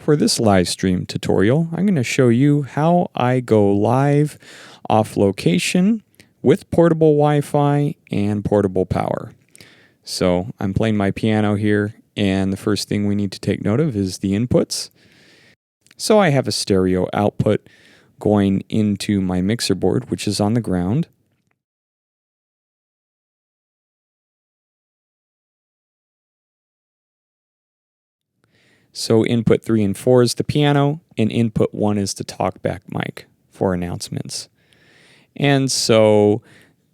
For this live stream tutorial, I'm going to show you how I go live off location with portable Wi-Fi and portable power. So I'm playing my piano here, and the first thing we need to take note of is the inputs. So I have a stereo output going into my mixer board, which is on the ground. So input 3 and 4 is the piano, and input 1 is the talkback mic for announcements. And so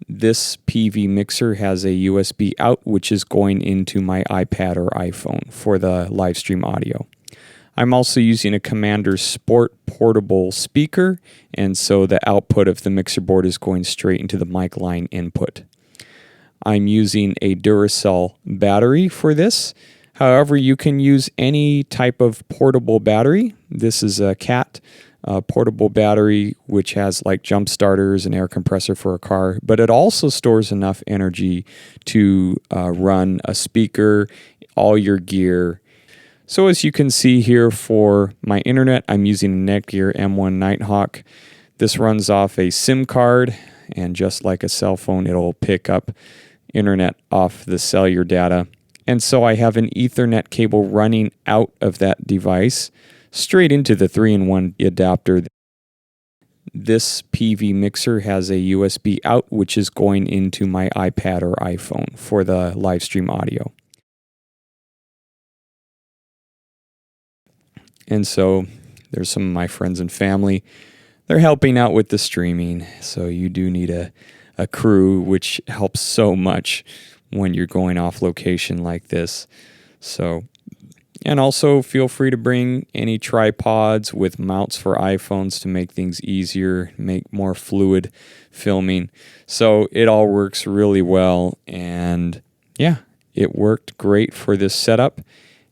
this PV mixer has a USB out, which is going into my iPad or iPhone for the live stream audio. I'm also using a Commander Sport portable speaker, and so the output of the mixer board is going straight into the mic line input. I'm using a Duracell battery for this. However, you can use any type of portable battery. This is a CAT portable battery, which has like jump starters and air compressor for a car, but it also stores enough energy to run a speaker, all your gear. So as you can see here for my internet, I'm using a Netgear M1 Nighthawk. This runs off a SIM card, and just like a cell phone, it'll pick up internet off the cellular data. And so I have an Ethernet cable running out of that device straight into the 3-in-1 adapter. This PV mixer has a USB out, which is going into my iPad or iPhone for the live stream audio. And so there's some of my friends and family. They're helping out with the streaming. So you do need a crew, which helps so much when you're going off location like this. So, and also feel free to bring any tripods with mounts for iPhones to make things easier, make more fluid filming. So it all works really well, and yeah, it worked great for this setup,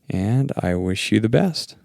and I wish you the best.